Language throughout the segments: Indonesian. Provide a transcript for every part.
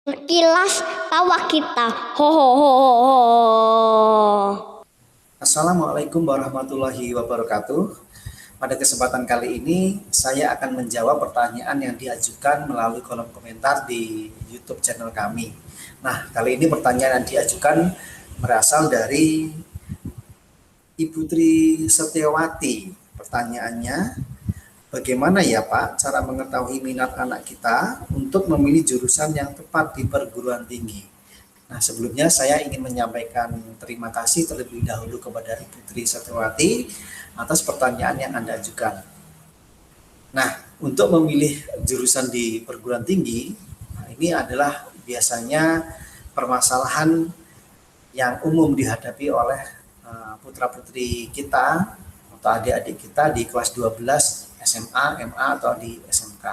Sekilas tawa kita. Ho ho ho ho ho. Assalamualaikum warahmatullahi wabarakatuh. Pada kesempatan kali ini, saya akan menjawab pertanyaan yang diajukan melalui kolom komentar di YouTube channel kami. Nah, kali ini pertanyaan yang diajukan berasal dari Ibu Tri Setiawati. Pertanyaannya, bagaimana ya Pak cara mengetahui minat anak kita untuk memilih jurusan yang tepat di perguruan tinggi? Nah, sebelumnya saya ingin menyampaikan terima kasih terlebih dahulu kepada Ibu Tri Setiawati atas pertanyaan yang Anda ajukan. Nah, untuk memilih jurusan di perguruan tinggi, nah ini adalah biasanya permasalahan yang umum dihadapi oleh putra-putri kita atau adik-adik kita di kelas 12 SMA, MA atau di SMK.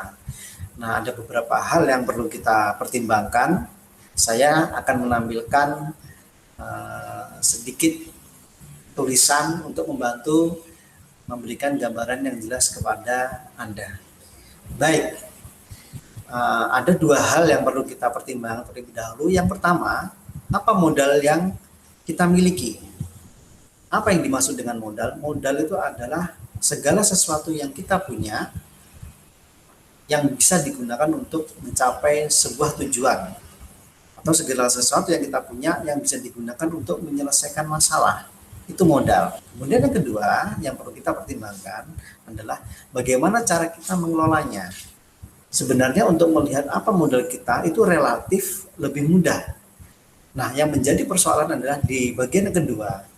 Nah, ada beberapa hal yang perlu kita pertimbangkan. Saya akan menampilkan sedikit tulisan untuk membantu memberikan gambaran yang jelas kepada Anda. Baik, ada dua hal yang perlu kita pertimbangkan terlebih dahulu. Yang pertama, apa modal yang kita miliki? Apa yang dimaksud dengan modal? Modal itu adalah segala sesuatu yang kita punya yang bisa digunakan untuk mencapai sebuah tujuan, atau segala sesuatu yang kita punya yang bisa digunakan untuk menyelesaikan masalah. Itu modal. Kemudian yang kedua yang perlu kita pertimbangkan adalah bagaimana cara kita mengelolanya. Sebenarnya untuk melihat apa modal kita itu relatif lebih mudah. Nah, yang menjadi persoalan adalah di bagian yang kedua,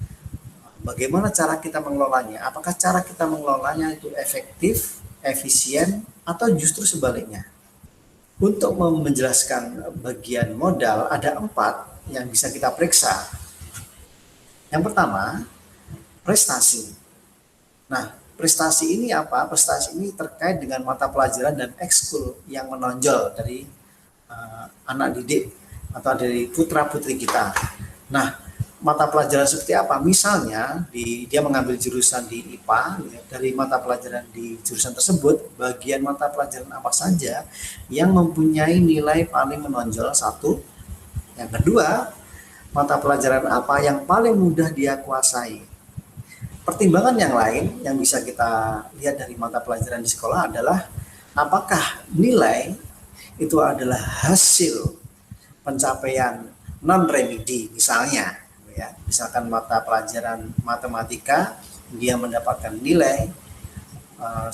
bagaimana cara kita mengelolanya. Apakah cara kita mengelolanya itu efektif, efisien, atau justru sebaliknya. Untuk menjelaskan bagian modal, ada 4 yang bisa kita periksa. Yang pertama, prestasi. Nah, prestasi ini apa? Prestasi ini terkait dengan mata pelajaran dan ekskul yang menonjol dari anak didik atau dari putra-putri kita. Nah, mata pelajaran seperti apa? Misalnya, dia mengambil jurusan di IPA, dari mata pelajaran di jurusan tersebut, bagian mata pelajaran apa saja yang mempunyai nilai paling menonjol, satu. Yang kedua, mata pelajaran apa yang paling mudah dia kuasai. Pertimbangan yang lain yang bisa kita lihat dari mata pelajaran di sekolah adalah apakah nilai itu adalah hasil pencapaian non remedi, misalnya ya, misalkan mata pelajaran matematika dia mendapatkan nilai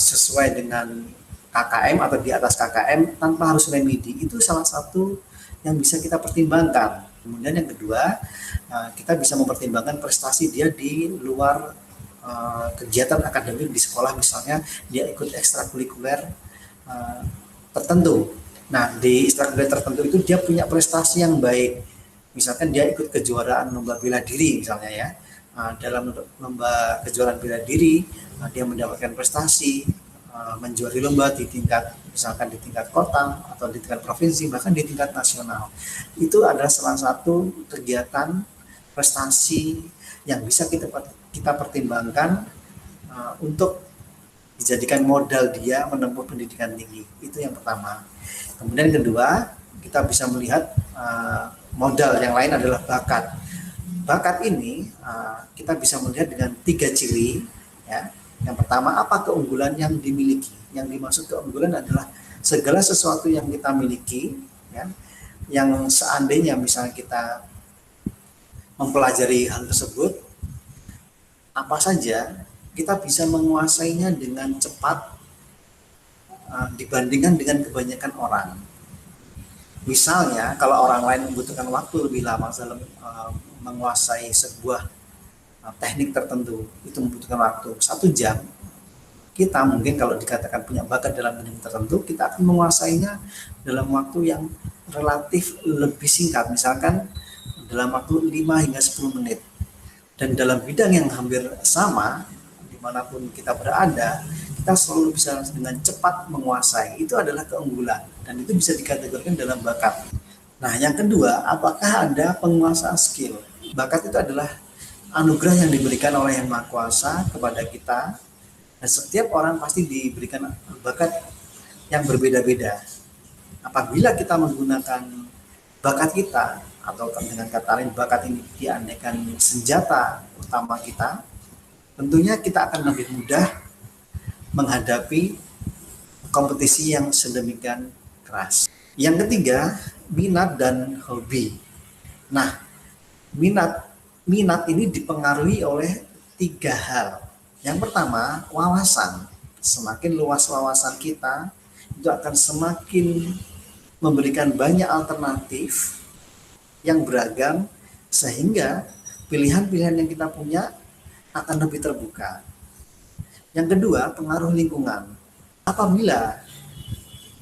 sesuai dengan KKM atau di atas KKM tanpa harus remedi, itu salah satu yang bisa kita pertimbangkan. Kemudian yang kedua, kita bisa mempertimbangkan prestasi dia di luar kegiatan akademik di sekolah, misalnya dia ikut ekstrakurikuler tertentu. Nah, di ekstrakurikuler tertentu itu dia punya prestasi yang baik. Misalkan dia ikut kejuaraan lomba bela diri misalnya ya. Dalam lomba kejuaraan bela diri dia mendapatkan prestasi, menjuari lomba di tingkat, misalkan di tingkat kota atau di tingkat provinsi, bahkan di tingkat nasional. Itu adalah salah satu kegiatan prestasi yang bisa kita pertimbangkan untuk dijadikan modal dia menempuh pendidikan tinggi. Itu yang pertama. Kemudian yang kedua, kita bisa melihat modal yang lain adalah bakat. Bakat ini kita bisa melihat dengan 3 ciri. Ya. Yang pertama, apa keunggulan yang dimiliki? Yang dimaksud keunggulan adalah segala sesuatu yang kita miliki, ya, yang seandainya misalnya kita mempelajari hal tersebut, apa saja kita bisa menguasainya dengan cepat dibandingkan dengan kebanyakan orang. Misalnya, kalau orang lain membutuhkan waktu lebih lama dalam menguasai sebuah teknik tertentu, itu membutuhkan waktu 1 jam. Kita mungkin kalau dikatakan punya bakat dalam bidang tertentu, kita akan menguasainya dalam waktu yang relatif lebih singkat, misalkan dalam waktu 5 hingga 10 menit. Dan dalam bidang yang hampir sama, dimanapun kita berada, kita selalu bisa dengan cepat menguasai. Itu adalah keunggulan, dan itu bisa dikategorikan dalam bakat. Nah, yang kedua, apakah ada penguasaan skill? Bakat itu adalah anugerah yang diberikan oleh Yang Maha Kuasa kepada kita, dan setiap orang pasti diberikan bakat yang berbeda-beda. Apabila kita menggunakan bakat kita, atau dengan kata lain bakat ini diandaikan senjata utama kita, tentunya kita akan lebih mudah menghadapi kompetisi yang sedemikian keras. Yang ketiga, minat dan hobi. Nah, minat ini dipengaruhi oleh tiga hal. Yang pertama, wawasan. Semakin luas wawasan kita, itu akan semakin memberikan banyak alternatif yang beragam, sehingga pilihan-pilihan yang kita punya akan lebih terbuka. Yang kedua, pengaruh lingkungan. Apabila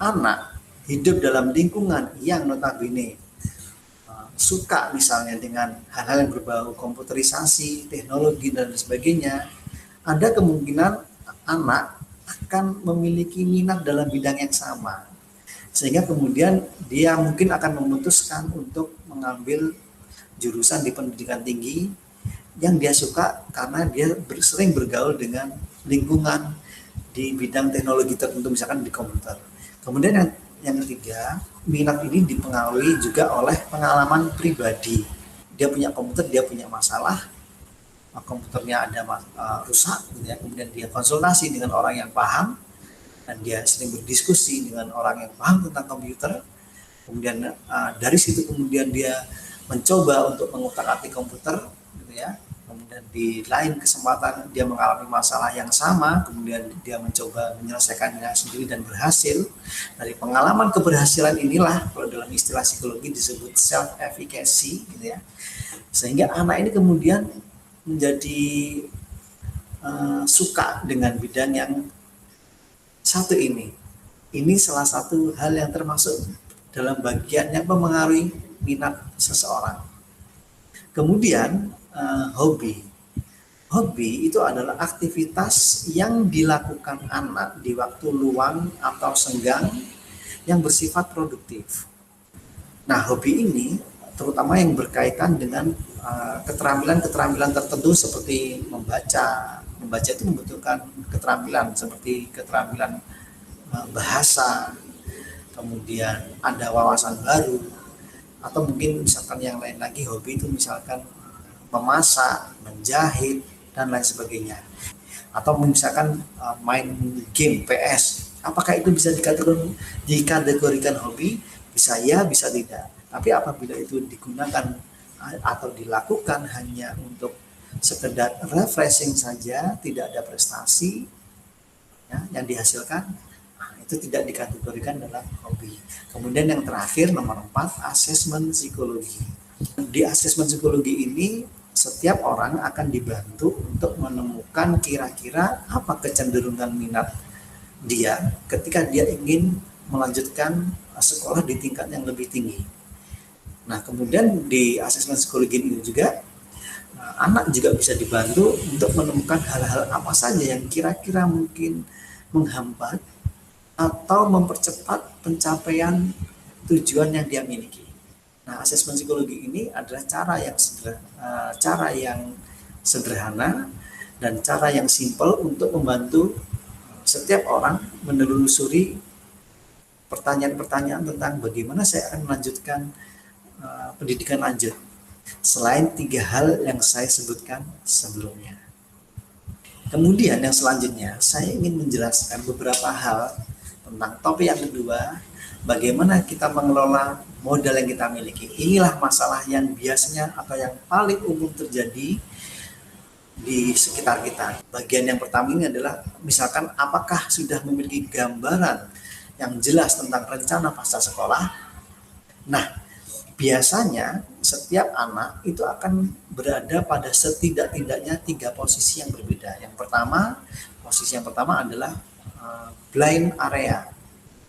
anak hidup dalam lingkungan yang notabene suka misalnya dengan hal-hal yang berbau komputerisasi, teknologi, dan sebagainya, ada kemungkinan anak akan memiliki minat dalam bidang yang sama. Sehingga kemudian dia mungkin akan memutuskan untuk mengambil jurusan di pendidikan tinggi yang dia suka karena dia sering bergaul dengan lingkungan di bidang teknologi tertentu, misalkan di komputer. Kemudian yang ketiga, minat ini dipengaruhi juga oleh pengalaman pribadi. Dia punya komputer, dia punya masalah, komputernya ada rusak, ya, kemudian dia konsultasi dengan orang yang paham, dan dia sering berdiskusi dengan orang yang paham tentang komputer. Kemudian dari situ kemudian dia mencoba untuk mengutak-atik komputer, gitu ya. Kemudian di lain kesempatan dia mengalami masalah yang sama, kemudian dia mencoba menyelesaikannya sendiri dan berhasil. Dari pengalaman keberhasilan inilah, kalau dalam istilah psikologi disebut self efficacy, gitu ya. Sehingga anak ini kemudian menjadi suka dengan bidang yang satu ini. Ini salah satu hal yang termasuk dalam bagian yang mempengaruhi minat seseorang. Kemudian hobi. Hobi itu adalah aktivitas yang dilakukan anak di waktu luang atau senggang yang bersifat produktif. Nah, hobi ini terutama yang berkaitan dengan keterampilan-keterampilan tertentu seperti membaca. Membaca itu membutuhkan keterampilan seperti keterampilan bahasa, kemudian ada wawasan baru, atau mungkin misalkan yang lain lagi, hobi itu misalkan memasak, menjahit, dan lain sebagainya. Atau misalkan main game PS, apakah itu bisa dikategorikan hobi? Bisa ya, bisa tidak. Tapi apabila itu digunakan atau dilakukan hanya untuk sekedar refreshing saja, tidak ada prestasi ya, yang dihasilkan, itu tidak dikategorikan dalam hobi. Kemudian yang terakhir, nomor 4, asesmen psikologi. Di asesmen psikologi ini setiap orang akan dibantu untuk menemukan kira-kira apa kecenderungan minat dia ketika dia ingin melanjutkan sekolah di tingkat yang lebih tinggi. Nah, kemudian di asesmen psikologi ini juga anak juga bisa dibantu untuk menemukan hal-hal apa saja yang kira-kira mungkin menghambat atau mempercepat pencapaian tujuan yang dia miliki. Nah, asesmen psikologi ini adalah cara yang sederhana dan cara yang simpel untuk membantu setiap orang menelusuri pertanyaan-pertanyaan tentang bagaimana saya akan melanjutkan pendidikan lanjut selain 3 hal yang saya sebutkan sebelumnya. Kemudian yang selanjutnya saya ingin menjelaskan beberapa hal tentang topik yang kedua, bagaimana kita mengelola modal yang kita miliki. Inilah masalah yang biasanya atau yang paling umum terjadi di sekitar kita. Bagian yang pertama ini adalah misalkan apakah sudah memiliki gambaran yang jelas tentang rencana pasca sekolah. Nah, biasanya setiap anak itu akan berada pada setidak-tidaknya 3 posisi yang berbeda. Posisi yang pertama adalah blind area.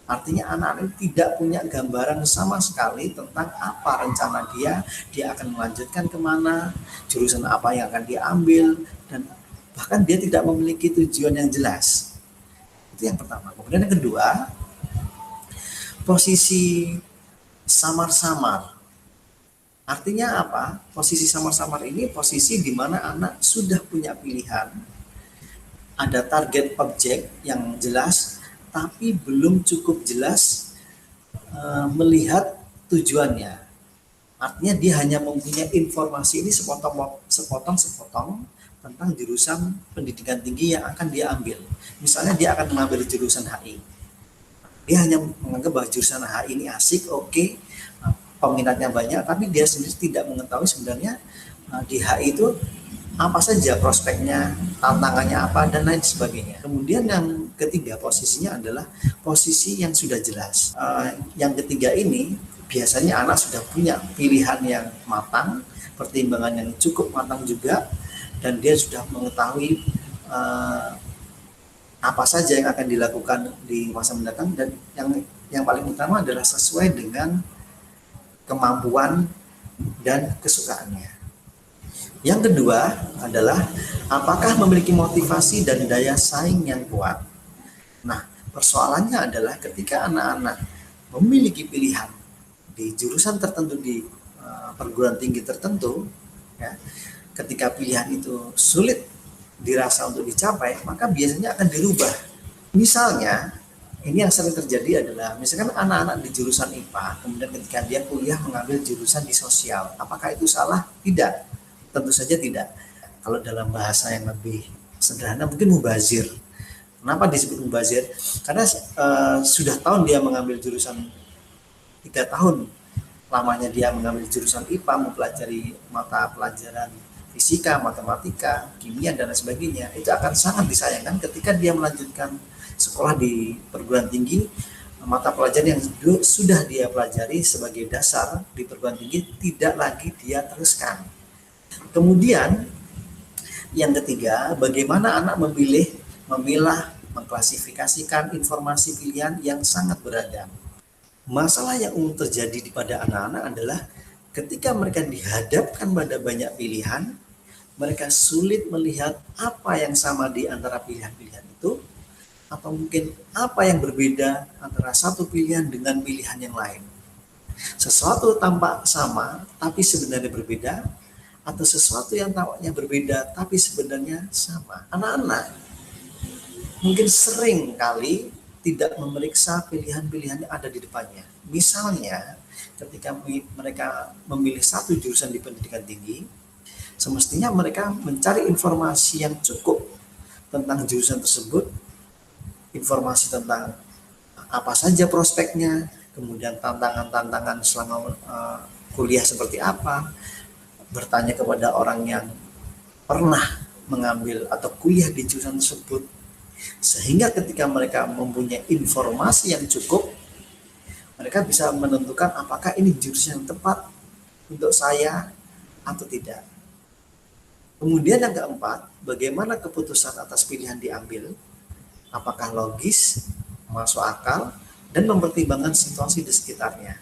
Artinya anak-anak tidak punya gambaran sama sekali tentang apa rencana dia akan melanjutkan kemana, jurusan apa yang akan diambil, dan bahkan dia tidak memiliki tujuan yang jelas. Itu yang pertama. Kemudian yang kedua, posisi samar-samar. Artinya apa? Posisi samar-samar ini posisi di mana anak sudah punya pilihan, ada target objek yang jelas, tapi belum cukup jelas melihat tujuannya. Artinya dia hanya mempunyai informasi ini sepotong-sepotong tentang jurusan pendidikan tinggi yang akan dia ambil. Misalnya dia akan mengambil jurusan HI. Dia hanya menganggap bahwa jurusan HI ini asik, oke, peminatnya banyak, tapi dia sendiri tidak mengetahui sebenarnya di HI itu apa saja prospeknya, tantangannya apa, dan lain sebagainya. Kemudian yang ketiga posisinya adalah posisi yang sudah jelas. Yang ketiga ini biasanya anak sudah punya pilihan yang matang, pertimbangan yang cukup matang juga, dan dia sudah mengetahui apa saja yang akan dilakukan di masa mendatang, dan yang paling utama adalah sesuai dengan kemampuan dan kesukaannya. Yang kedua adalah apakah memiliki motivasi dan daya saing yang kuat. Nah, persoalannya adalah ketika anak-anak memiliki pilihan di jurusan tertentu di perguruan tinggi tertentu, ya, ketika pilihan itu sulit dirasa untuk dicapai, maka biasanya akan dirubah. Misalnya, ini yang sering terjadi adalah misalkan anak-anak di jurusan IPA, kemudian ketika dia kuliah mengambil jurusan di sosial, apakah itu salah? Tidak. Tentu saja tidak. Kalau dalam bahasa yang lebih sederhana mungkin mubazir. Kenapa disebut mubazir? Karena sudah tahun dia mengambil jurusan 3 tahun lamanya dia mengambil jurusan IPA, mempelajari mata pelajaran fisika, matematika, kimia, dan lain sebagainya. Itu akan sangat disayangkan ketika dia melanjutkan sekolah di perguruan tinggi, mata pelajaran yang sudah dia pelajari sebagai dasar di perguruan tinggi tidak lagi dia teruskan. Kemudian yang ketiga, bagaimana anak memilah, mengklasifikasikan informasi pilihan yang sangat beragam. Masalah yang umum terjadi pada anak-anak adalah ketika mereka dihadapkan pada banyak pilihan, mereka sulit melihat apa yang sama di antara pilihan-pilihan itu, atau mungkin apa yang berbeda antara satu pilihan dengan pilihan yang lain. Sesuatu tampak sama tapi sebenarnya berbeda, atau sesuatu yang tampaknya berbeda tapi sebenarnya sama. Anak-anak mungkin sering kali tidak memeriksa pilihan-pilihan yang ada di depannya. Misalnya ketika mereka memilih satu jurusan di pendidikan tinggi, semestinya mereka mencari informasi yang cukup tentang jurusan tersebut, informasi tentang apa saja prospeknya, kemudian tantangan-tantangan selama kuliah seperti apa, bertanya kepada orang yang pernah mengambil atau kuliah di jurusan tersebut, sehingga ketika mereka mempunyai informasi yang cukup, mereka bisa menentukan apakah ini jurusan yang tepat untuk saya atau tidak. Kemudian yang keempat, bagaimana keputusan atas pilihan diambil, apakah logis, masuk akal, dan mempertimbangkan situasi di sekitarnya.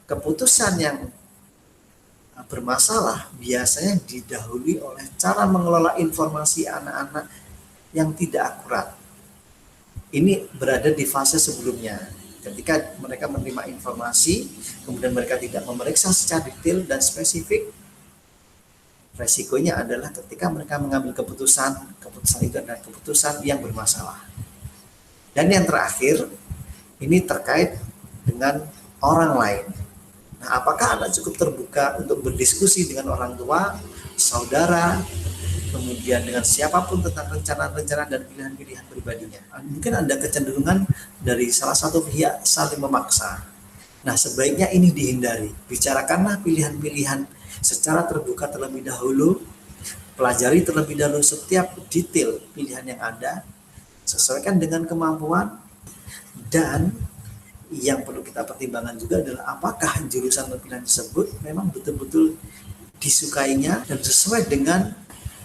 Keputusan yang bermasalah biasanya didahului oleh cara mengelola informasi anak-anak yang tidak akurat. Ini berada di fase sebelumnya, ketika mereka menerima informasi, kemudian mereka tidak memeriksa secara detail dan spesifik. Resikonya adalah ketika mereka mengambil keputusan itu adalah keputusan yang bermasalah. Dan yang terakhir, ini terkait dengan orang lain. Nah, apakah anak cukup terbuka untuk berdiskusi dengan orang tua, saudara, kemudian dengan siapapun tentang rencana-rencana dan pilihan-pilihan pribadinya? Mungkin ada kecenderungan dari salah satu pihak saling memaksa. Nah, sebaiknya ini dihindari. Bicarakanlah pilihan-pilihan secara terbuka terlebih dahulu, pelajari terlebih dahulu setiap detail pilihan yang ada, sesuaikan dengan kemampuan, dan yang perlu kita pertimbangkan juga adalah apakah jurusan pilihan tersebut memang betul-betul disukainya dan sesuai dengan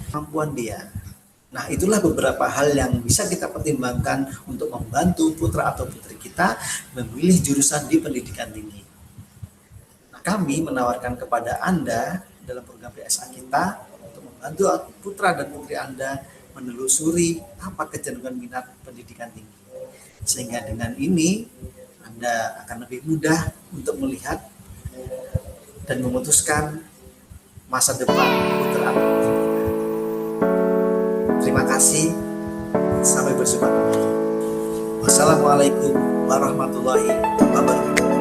kemampuan dia. Nah, itulah beberapa hal yang bisa kita pertimbangkan untuk membantu putra atau putri kita memilih jurusan di pendidikan tinggi. Nah, kami menawarkan kepada Anda dalam program PSA kita untuk membantu putra dan putri Anda menelusuri apa kecenderungan minat pendidikan tinggi. Sehingga dengan ini Anda akan lebih mudah untuk melihat dan memutuskan masa depan putra atau putri kita. Terima kasih. Sampai berjumpa kembali. Wassalamualaikum warahmatullahi wabarakatuh.